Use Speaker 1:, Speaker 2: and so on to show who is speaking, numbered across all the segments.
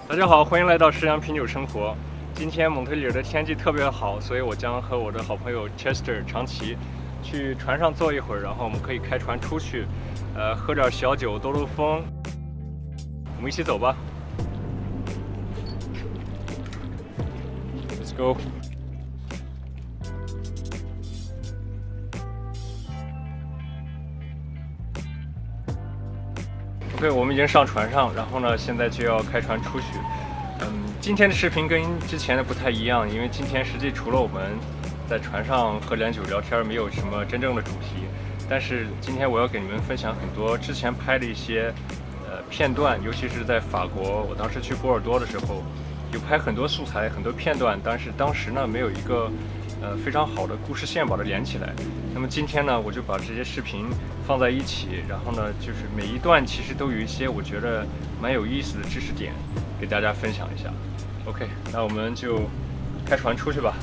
Speaker 1: 大家好，欢迎来到石洋品酒生活。今天蒙特利尔的天气特别好，所以我将和我的好朋友 Chester 长崎去船上坐一会儿，然后我们可以开船出去，喝点小酒，兜兜风。我们一起走吧。Let's go。OK， 我们已经上船上，然后呢，现在就要开船出去。今天的视频跟之前的不太一样，因为今天实际除了我们在船上喝点酒聊天，没有什么真正的主题。但是今天我要给你们分享很多之前拍的一些片段，尤其是在法国，我当时去波尔多的时候，有拍很多素材、很多片段，但是当时呢没有一个非常好的故事线把它连起来。那么今天呢，我就把这些视频放在一起，然后呢，就是每一段其实都有一些我觉得蛮有意思的知识点，给大家分享一下。OK， 那我们就开船出去吧。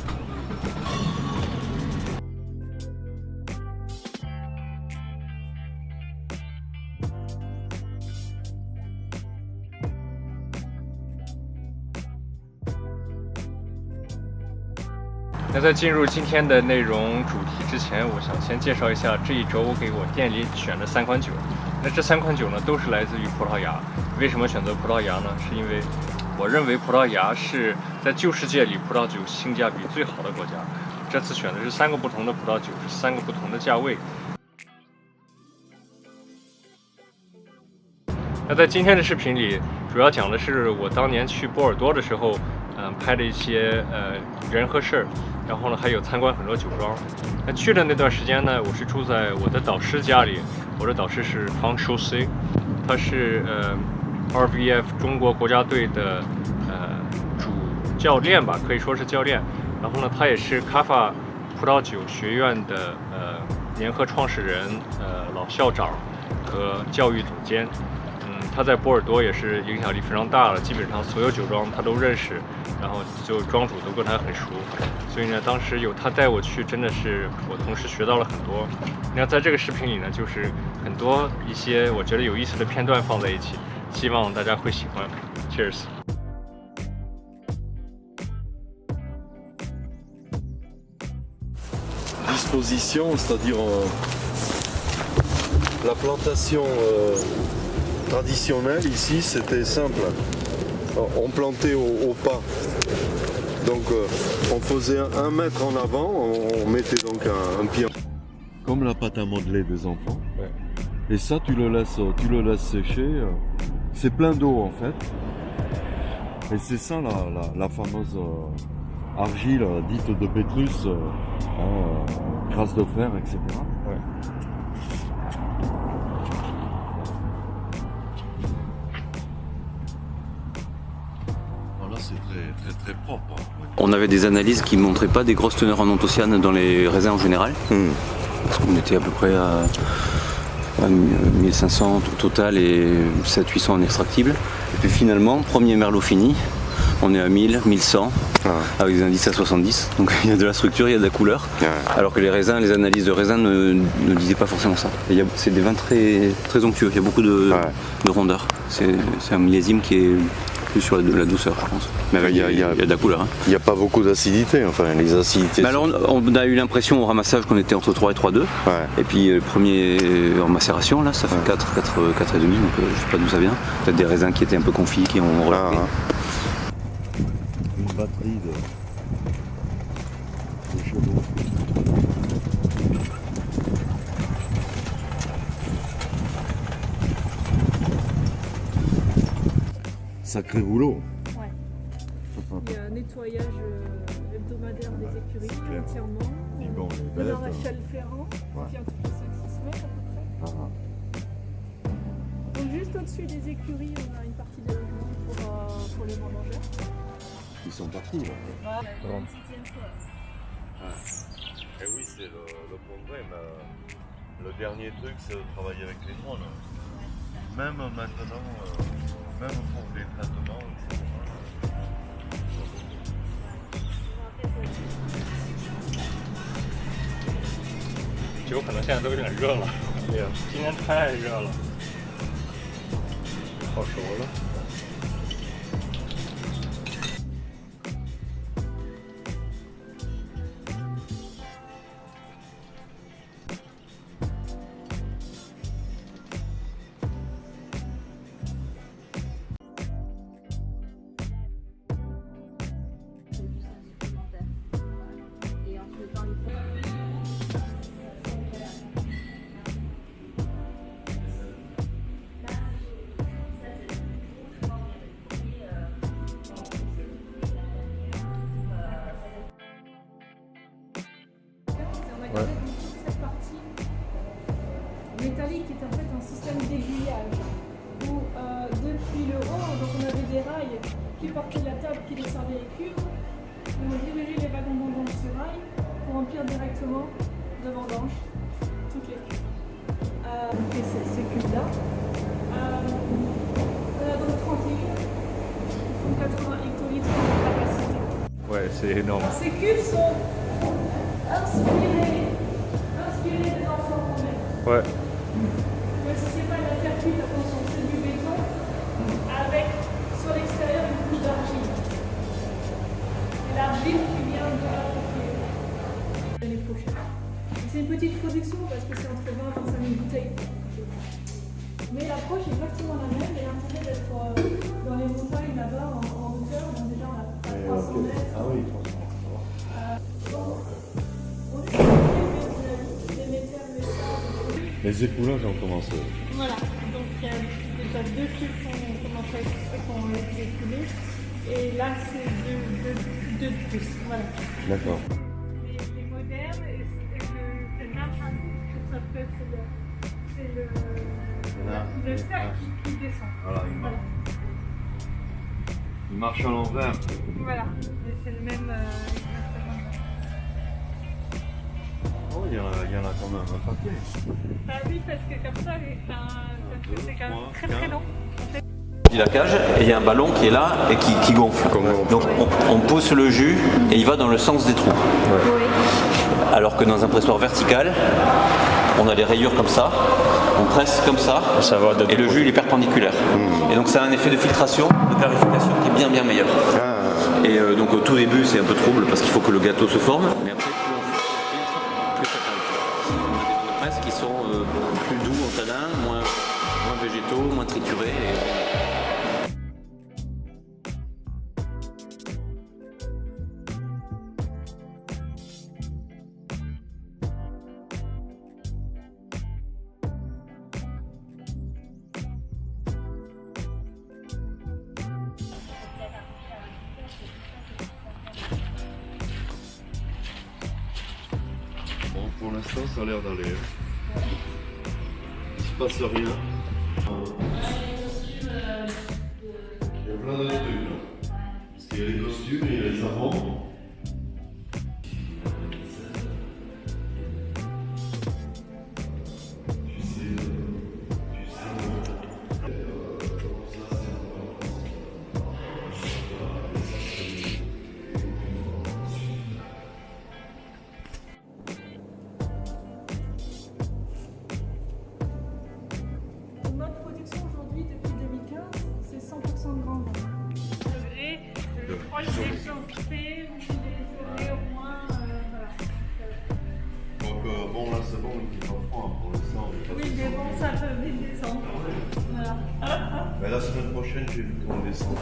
Speaker 1: 那在进入今天的内容主题之前，我想先介绍一下这一周给我店里选的3款酒。那这3款酒呢，都是来自于葡萄牙。为什么选择葡萄牙呢？是因为我认为葡萄牙是在旧世界里葡萄酒性价比最好的国家。这次选的是3个不同的葡萄酒，是3个不同的价位。那在今天的视频里，主要讲的是我当年去波尔多的时候，拍的一些人和事儿，然后呢还有参观很多酒庄。那去的那段时间呢，我是住在我的导师家里，我的导师是方修 C， 他是RVF 中国国家队的主教练吧，可以说是教练。然后呢，他也是卡法葡萄酒学院的联合创始人、老校长和教育总监。他在波尔多也是影响力非常大了，基本上所有酒庄他都认识，然后就庄主都跟他很熟，所以呢，当时有他带我去，真的是我同时学到了很多。那在这个视频里呢，就是很多一些我觉得有意思的片段放在一起，希望大家会喜欢。Cheers。
Speaker 2: Disposition, c'est-à-dire la plantation traditionnelle ici, c'était simple. On plantait au pas. Donc on faisait 1 mètre en avant, on mettait donc un pied. Comme la pâte à modeler des enfants.
Speaker 1: Ouais.
Speaker 2: Et ça, tu le laisses sécher. C'est plein d'eau en fait. Et c'est ça la fameuse argile dite de Pétrus, crasse de fer, etc.
Speaker 1: Ouais.
Speaker 2: Là, c'est très propre.
Speaker 3: On avait des analyses qui ne montraient pas des grosses teneurs en anthocyanes dans les raisins en général. Parce qu'on était à peu près à 1500 au total et 700-800 en extractible. Et puis finalement, premier merlot fini, on est à 1000, 1100, avec des indices à 70. Donc il y a de la structure, il y a de la couleur. Alors que les raisins, les analyses de raisins ne disaient pas forcément ça. C'est des vins très, très onctueux, il y a beaucoup de rondeur. C'est un millésime qui est plus sur la douceur, je pense. Mais il y a de la couleur. Hein.
Speaker 2: Il n'y a pas beaucoup d'acidité, enfin les acidités.
Speaker 3: Mais alors on a eu l'impression au ramassage qu'on était entre 3 et 3,2. Et puis le premier en macération, là, ça fait 4,5, donc je ne sais pas d'où ça vient. Peut-être des raisins qui étaient un peu confits, qui ont relâché.
Speaker 2: Une batterie de chevaux. Sacré boulot.
Speaker 4: Ouais. Il y a un nettoyage hebdomadaire des écuries entièrement.
Speaker 2: Puis bon, les
Speaker 4: On
Speaker 2: bêtes.
Speaker 4: Rachel Ferrand, qui entre 5-6 semaines à peu près. Donc juste au-dessus des écuries, on a une partie des logements pour les vendangeurs.
Speaker 2: Ils sont partis là.
Speaker 4: Voilà, la 26e fois.
Speaker 2: Et oui, c'est le problème. Le dernier truc, c'est de travailler avec les drones. Même maintenant, même pour les traitements, etc.
Speaker 1: 酒可能现在都有点热了，哎呀，今天太热了，好熟了。
Speaker 4: Avec toute cette partie métallique qui est en fait un système d'aiguillage où depuis le haut, donc on avait des rails qui portaient la table qui desservait les cubes, et on dirigeait les wagons vendanges sur rail pour remplir directement de vendanges toutes les cubes. Et ces cubes-là, on a donc 31 qui font 80 hectolitres de capacité.
Speaker 1: Ouais, c'est énorme.
Speaker 4: Alors, ces cubes sont inspirés des enfants romains.
Speaker 1: Ouais.
Speaker 4: Même si c'est pas de la terre cuite, attention, c'est du béton avec sur l'extérieur une couche d'argile. Et l'argile qui vient de la propriété. L'année prochaine. C'est une petite production parce que c'est entre 20 et 25 000 bouteilles. Mais l'approche est exactement la même et l'intérêt d'être dans les montagnes là-bas en hauteur, donc déjà on a 300 mètres.
Speaker 2: Ah oui,
Speaker 4: On est sur des métals, des sables.
Speaker 2: les écoulages ont commencé.
Speaker 4: Voilà, donc il y a déjà 2 cubes qui ont commencé à être qui ont été écoulés. Et là c'est 2 de plus. Voilà.
Speaker 2: D'accord.
Speaker 4: Les modernes, c'est l'infini, tout ça fait, c'est le cercle qui descend.
Speaker 2: Voilà, il marche à l'envers.
Speaker 4: Voilà, mais c'est le même exactement.
Speaker 2: Oh, il y en a quand même un paquet.
Speaker 4: Bah oui, parce que comme ça, c'est quand même très très long.
Speaker 3: Il y a la cage et il y a un ballon qui est là et qui gonfle. Donc on pousse le jus et il va dans le sens des trous. Alors que dans un pressoir vertical, on a les rayures comme ça, on presse comme ça, et le jus il est perpendiculaire. Et donc ça a un effet de filtration, de clarification qui est bien meilleur. Et donc au tout début c'est un peu trouble parce qu'il faut que le gâteau se forme, mais après plus on filtre, plus ça clarifie. On a des bains de presse qui sont plus doux en tanin, moins végétaux, moins triturés.
Speaker 2: Bon, pour l'instant, ça a l'air d'aller. Il se passe rien. Il y a plein de trucs là. Parce qu'il y a les costumes et il y a les savons.
Speaker 4: Notre production aujourd'hui, depuis 2015, c'est 100% de grande vente. Je crois que j'ai chauffé, vous les aurez au moins. Voilà.
Speaker 2: Donc bon là c'est bon, il fait pas froid pour l'instant.
Speaker 4: Oui, mais bon, ça peut vite descendre. Voilà.
Speaker 2: Mais la semaine prochaine, j'ai vu qu'on descend.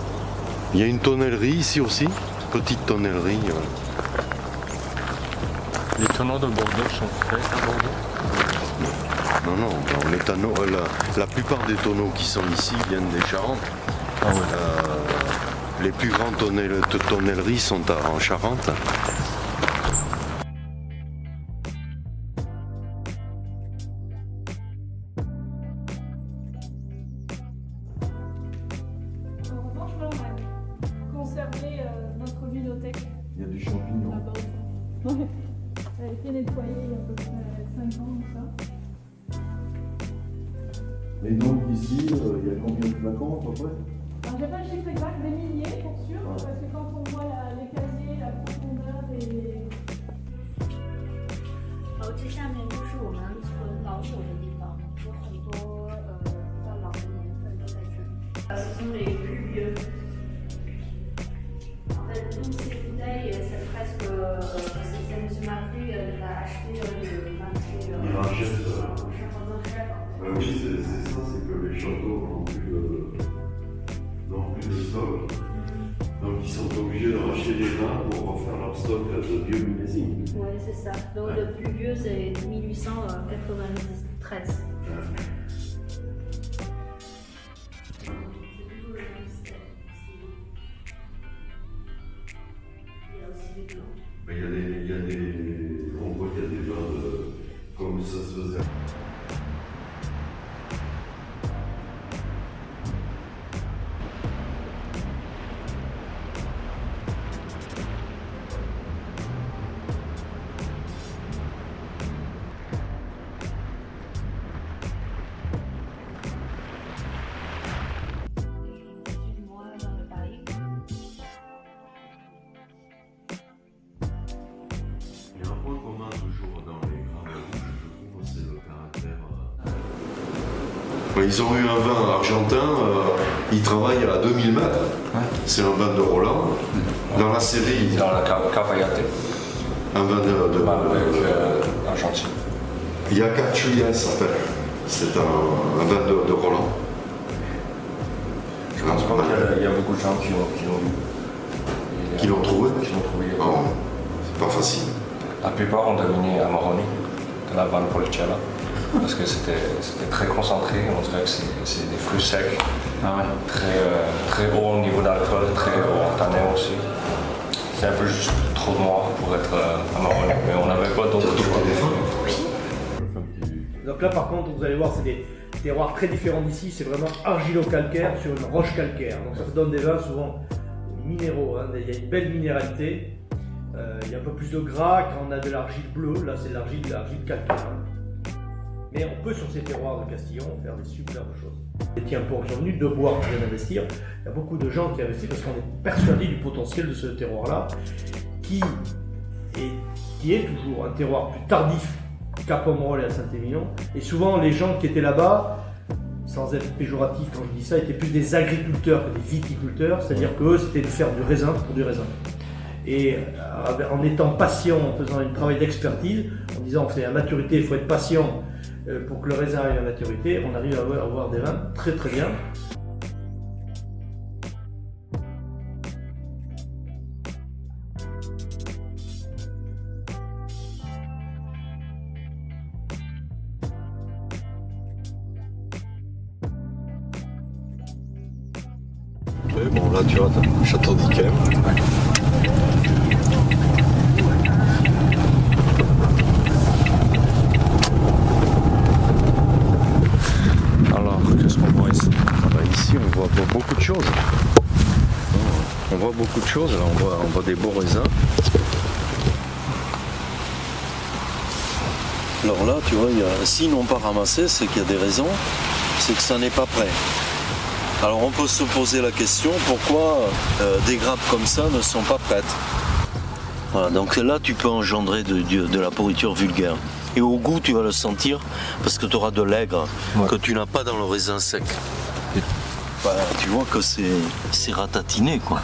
Speaker 2: Il y a une tonnellerie ici aussi, petite tonnellerie.
Speaker 1: Les tonneaux de Bordeaux sont faits à Bordeaux.
Speaker 2: Non, les tonneaux, la plupart des tonneaux qui sont ici viennent des Charentes.
Speaker 1: Ah ouais.
Speaker 2: Les plus grandes tonnelleries sont en Charente.
Speaker 4: En revanche, là, on a conservé notre vinothèque
Speaker 2: Il y a du champignon.
Speaker 4: là-bas au fond. Ouais. Elle a été nettoyée il y a à peu près 5 ans ou ça.
Speaker 2: Et donc ici, il y a combien de flacons à peu près?
Speaker 4: Alors, j'ai pas le chiffre exact, des milliers pour sûr, parce que quand on voit les casiers, la profondeur et.
Speaker 5: 这下面就是我们存老酒的地方，有很多比较老的年份都在这里。Ce sont les plus vieux. En fait, toutes ces bouteilles, c'est presque. C'est M. Marty qui a acheté le marché.
Speaker 2: Il rachète.
Speaker 5: Oui,
Speaker 2: c'est ça, c'est que les châteaux n'ont plus de stock. Donc ils sont obligés de racheter des vins pour refaire leur stock de vieux millésimes.
Speaker 5: Oui, c'est ça. Donc le plus vieux, c'est 1893.
Speaker 2: Mais il y a des, on voit qu'il y a des vins de Ils ont eu un vin argentin, ils travaillent à 2000 mètres.
Speaker 3: Ouais.
Speaker 2: C'est un vin de Roland. Dans la série,
Speaker 6: Dans la Cavallate,
Speaker 2: un vin de
Speaker 6: avec Argentine.
Speaker 2: il y a Cachuya s'appelle. C'est un vin de Roland.
Speaker 6: Je pense pas qu'il y a beaucoup de gens qui l'ont eu.
Speaker 2: Qui l'ont trouvé.
Speaker 6: Qui l'ont trouvé.
Speaker 2: Oh, c'est pas facile.
Speaker 6: La plupart ont deviné à Moroni, de la Valpolicella, parce que c'était très concentré. On dirait que c'est des fruits secs, très haut au niveau d'alcool, très haut en tanin aussi. C'est un peu juste trop noir pour être à Moroni, mais on n'avait pas d'autres choix.
Speaker 7: Donc là par contre vous allez voir c'est des terroirs très différents d'ici, c'est vraiment argilo-calcaire sur une roche calcaire. Donc ça donne des vins souvent minéraux, hein. Il y a une belle minéralité, il y a un peu plus de gras quand on a de l'argile bleue, là c'est de l'argile calcaire. Hein. Mais on peut sur ces terroirs de Castillon faire des superbes choses. Et tiens, pour aujourd'hui de boire qui viennent investir, il y a beaucoup de gens qui investissent parce qu'on est persuadé du potentiel de ce terroir-là, qui est toujours un terroir plus tardif qu'à Pomerol et à Saint-Émilion. Et souvent, les gens qui étaient là-bas, sans être péjoratif quand je dis ça, étaient plus des agriculteurs que des viticulteurs, c'est-à-dire qu'eux, c'était de faire du raisin pour du raisin. Et en étant patient, en faisant un travail d'expertise, en disant que c'est à maturité, il faut être patient pour que le raisin arrive à maturité, on arrive à avoir des vins très très bien.
Speaker 2: Bon, là, tu vois, t'as le château d'Yquem.
Speaker 6: Alors, qu'est-ce qu'on voit ici?
Speaker 3: Ici, on voit beaucoup de choses. On voit beaucoup de choses. Là, on voit des beaux raisins. Alors là, tu vois, s'ils n'ont pas ramassé, c'est qu'il y a des raisons, c'est que ça n'est pas prêt. Alors on peut se poser la question, pourquoi des grappes comme ça ne sont pas prêtes? Voilà, donc là tu peux engendrer de la pourriture vulgaire. Et au goût tu vas le sentir parce que tu auras de l'aigre que tu n'as pas dans le raisin sec. Voilà, tu vois que c'est ratatiné quoi.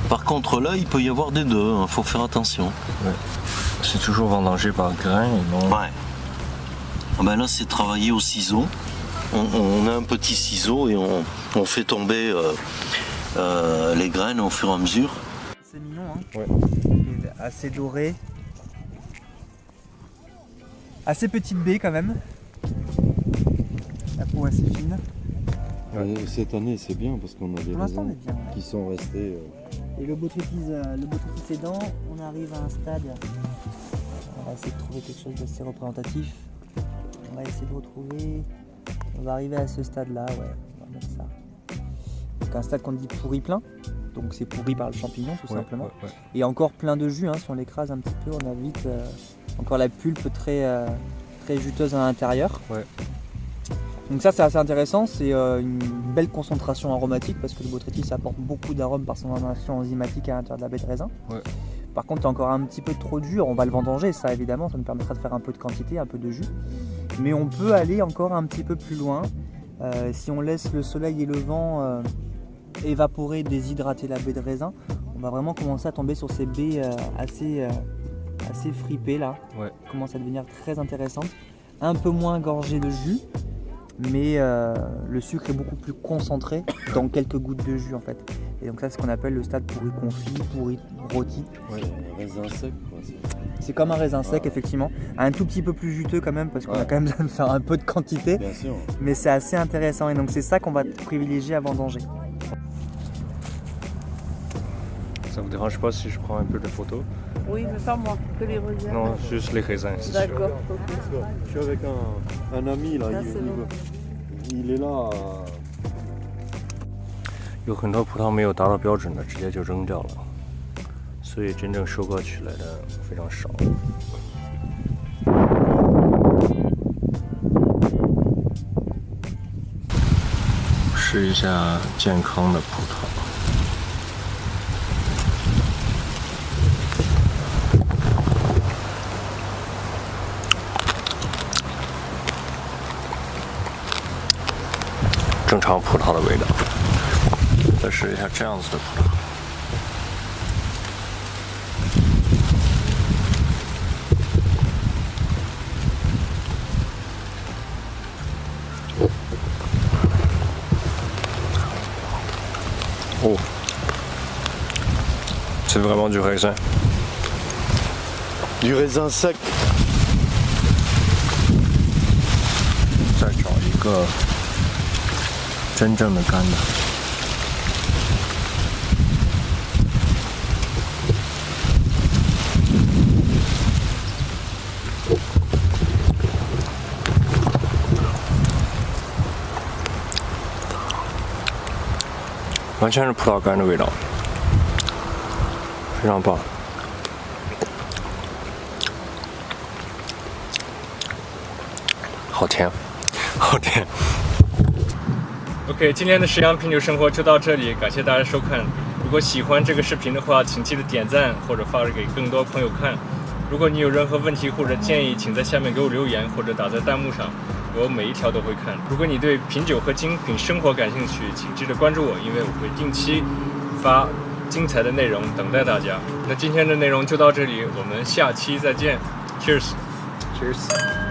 Speaker 3: Par contre là il peut y avoir des deux, il faut faire attention.
Speaker 6: Ouais. C'est toujours vendangé par grain et non...
Speaker 3: Ouais. Ben là c'est travaillé au ciseau. On a un petit ciseau et on fait tomber les graines au fur et à mesure.
Speaker 8: C'est mignon, hein.
Speaker 1: Ouais.
Speaker 8: Il est assez doré. Assez petite baie quand même. La peau assez fine.
Speaker 2: Cette année, c'est bien parce qu'on a des
Speaker 8: Pour l'instant, on
Speaker 2: raisins
Speaker 8: est bien.
Speaker 2: qui sont restés.
Speaker 8: Et le botrytis aidant, on arrive à un stade. On va essayer de trouver quelque chose d'assez représentatif. On va essayer de retrouver. On va arriver à ce stade-là, ouais. On va mettre ça. Donc un stade qu'on dit pourri plein. Donc c'est pourri par le champignon tout simplement.
Speaker 1: Ouais.
Speaker 8: Et encore plein de jus, hein. Si on l'écrase un petit peu, on a vite encore la pulpe très juteuse à l'intérieur.
Speaker 1: Ouais.
Speaker 8: Donc ça c'est assez intéressant, c'est une belle concentration aromatique parce que le botrytis apporte beaucoup d'arômes par son action enzymatique à l'intérieur de la baie de raisin.
Speaker 1: Ouais.
Speaker 8: Par contre, il y a encore un petit peu trop de jus, on va le vendanger, ça évidemment, ça nous permettra de faire un peu de quantité, un peu de jus. Mais on peut aller encore un petit peu plus loin. Si on laisse le soleil et le vent évaporer, déshydrater la baie de raisin, on va vraiment commencer à tomber sur ces baies assez fripées là.
Speaker 1: Ouais.
Speaker 8: Commence à devenir très intéressante. Un peu moins gorgée de jus, mais le sucre est beaucoup plus concentré dans quelques gouttes de jus en fait. Et donc ça c'est ce qu'on appelle le stade pourri confit, pourri rôti.
Speaker 2: Ouais, raisin sec quoi.
Speaker 8: C'est comme un raisin sec effectivement, un tout petit peu plus juteux quand même parce qu'on a quand même besoin de faire un peu de quantité.
Speaker 2: Bien sûr.
Speaker 8: Mais c'est assez intéressant et donc c'est ça qu'on va privilégier avant danger.
Speaker 1: Ça vous dérange pas si je prends un peu de photos?
Speaker 9: Oui, mais pas moi, que les raisins.
Speaker 1: Non, juste les raisins. c'est sûr.
Speaker 9: D'accord.
Speaker 2: Je suis avec un ami là,
Speaker 9: Ah, c'est bon.
Speaker 2: il est là.
Speaker 1: 有很多葡萄没有达到标准的，直接就扔掉了，所以真正收割起来的非常少。试一下健康的葡萄。
Speaker 6: 正常葡萄的味道。再试一下这样子的葡萄。Oh, c'est vraiment du raisin.
Speaker 2: Du raisin sec.
Speaker 6: 再找一个真正的干的。完全是葡萄干的味道，非常棒。好甜，好甜。
Speaker 1: OK， 今天的食阳品酒生活就到这里，感谢大家收看。如果喜欢这个视频的话，请记得点赞或者发给更多朋友看。如果你有任何问题或者建议，请在下面给我留言或者打在弹幕上，我每一条都会看。如果你对品酒和精品生活感兴趣，请记得关注我，因为我会定期发精彩的内容等待大家。那今天的内容就到这里，我们下期再见。Cheers。Cheers。